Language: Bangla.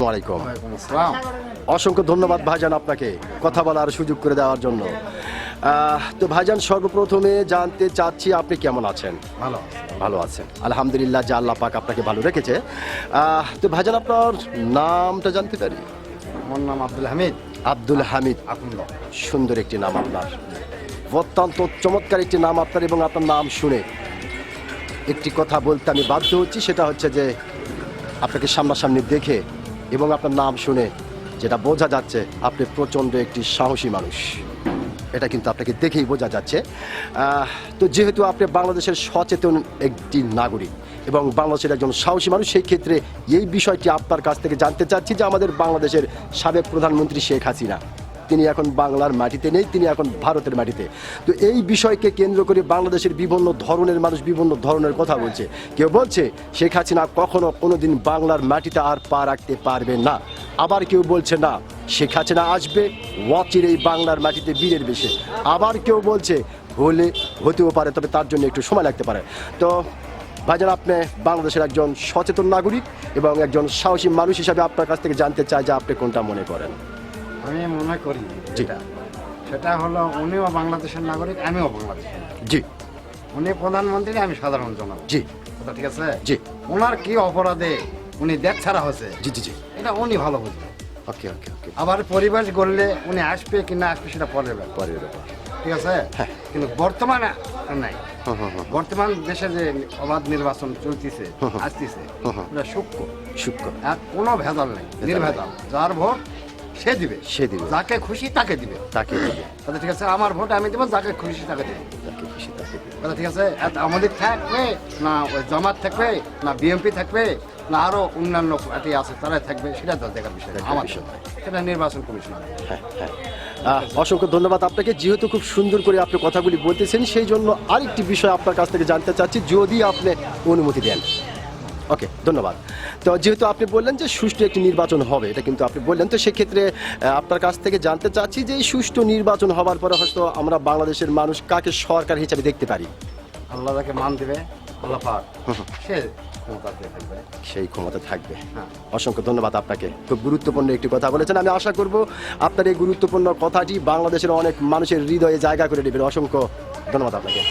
আসসালামু আলাইকুম। ওয়ালাইকুম আসসালাম। অসংখ্য ধন্যবাদ ভাইজান আপনাকে কথা বলার সুযোগ করে দেওয়ার জন্য। তো ভাইজান, সর্বপ্রথমে জানতে চাচ্ছি আপনি কেমন আছেন? ভালো। ভালো আছেন, আলহামদুলিল্লাহ, যে আল্লাহ পাক আপনাকে ভালো রেখেছে। তো ভাইজান, আপনার নামটা জানতে পারি? আমার নাম আব্দুল হামিদ। আব্দুল হামিদ, আকুন্দ। সুন্দর একটি নাম আপনার, অত্যন্ত চমৎকার একটি নাম আপনার। এবং আপনার নাম শুনে একটি কথা বলতে আমি বাধ্য হচ্ছি, সেটা হচ্ছে যে আপনাকে সামনাসামনি দেখে এবং আপনার নাম শুনে যেটা বোঝা যাচ্ছে, আপনি প্রচণ্ড একটি সাহসী মানুষ। এটা কিন্তু আপনাকে দেখেই বোঝা যাচ্ছে। তো যেহেতু আপনি বাংলাদেশের সচেতন একটি নাগরিক এবং বাংলাদেশের একজন সাহসী মানুষ, সেই ক্ষেত্রে এই বিষয়টি আপনার কাছ থেকে জানতে চাচ্ছি যে আমাদের বাংলাদেশের সাবেক প্রধানমন্ত্রী শেখ হাসিনা, তিনি এখন বাংলার মাটিতে নেই, তিনি এখন ভারতের মাটিতে। তো এই বিষয়কে কেন্দ্র করে বাংলাদেশের বিভিন্ন ধরনের মানুষ বিভিন্ন ধরনের কথা বলছে। কেউ বলছে শেখ হাসিনা কখনো কোনোদিন বাংলার মাটিতে আর পা রাখতে পারবে না, আবার কেউ বলছে না, শেখ হাসিনা আসবে অচিরেই বাংলার মাটিতে বীরের বেশে। আবার কেউ বলছে হতেও পারে, তবে তার জন্য একটু সময় লাগতে পারে। তো ভাইজান, আপনি বাংলাদেশের একজন সচেতন নাগরিক এবং একজন সাহসী মানুষ হিসাবে আপনার কাছ থেকে জানতে চাই যে আপনি কোনটা মনে করেন? আমি মনে করি যেটা, সেটা হলো উনিও বাংলাদেশের নাগরিক, আমিও বাংলাদেশের। জি। উনি প্রধানমন্ত্রী, আমি সাধারণ জনগণ। জি। কথা ঠিক আছে? জি। ওনার কি অপরাধে উনি দেশ ছাড়া হয়েছে, জি জি জি। এটা উনি ভালো বুঝবে। ওকে ওকে ওকে। আবার পরিবেশ গড়লে উনি আসবে কি না আসবে সেটা পরের ব্যাপার। পরের ব্যাপার। ঠিক আছে? হ্যাঁ। কিন্তু বর্তমানে নাই। হুম। বর্তমান দেশে যে অবাধ নির্বাচন চলতেছে, আসতেছে, এটা সূক্ষ্ম। সূক্ষ্ম। আর কোনো ভেজাল নেই, নির্ভেজাল। যার ভোট সে দিবে, সে দিবে। যাকে খুশি তাকে দিবে। তাকে দিবে। কথা ঠিক আছে? আমার ভোট আমি দেবো, যাকে খুশি তাকে দেবো। তাকে খুশি তাকে দিবে। কথা ঠিক আছে? আমাদের থাকবে না, ওই জামাত থাকবে না, বিএনপি থাকবে না, আরো অন্যান্য পার্টি আছে তারাই থাকবে, সেটা তো দেখার বিষয় না। আমার সেটা নির্বাচন কমিশন। হ্যাঁ হ্যাঁ। অসংখ্য ধন্যবাদ আপনাকে। যেহেতু খুব সুন্দর করে আপনি কথাগুলি বলতেছেন, সেই জন্য আরেকটি বিষয় আপনার কাছ থেকে জানতে চাচ্ছি, যদি আপনি অনুমতি দেন। ওকে, ধন্যবাদ। তো যেহেতু আপনি বললেন যে সুষ্ঠু একটি নির্বাচন হবে, এটা কিন্তু আপনি বললেন, তো সেক্ষেত্রে আপনার কাছ থেকে জানতে চাচ্ছি যে এই সুষ্ঠু নির্বাচন হওয়ার পরে হয়তো আমরা বাংলাদেশের মানুষ কাকে সরকার হিসেবে দেখতে পারি? আল্লাহ যাকে মান দেবে, আল্লাহ পাক সে ক্ষমতাতে থাকবে। সেই ক্ষমতা থাকবে। হ্যাঁ। অসংখ্য ধন্যবাদ আপনাকে, খুব গুরুত্বপূর্ণ একটি কথা বলেছেন। আমি আশা করব আপনার এই গুরুত্বপূর্ণ কথাটি বাংলাদেশের অনেক মানুষের হৃদয়ে জায়গা করে নেবেন। অসংখ্য ধন্যবাদ আপনাকে।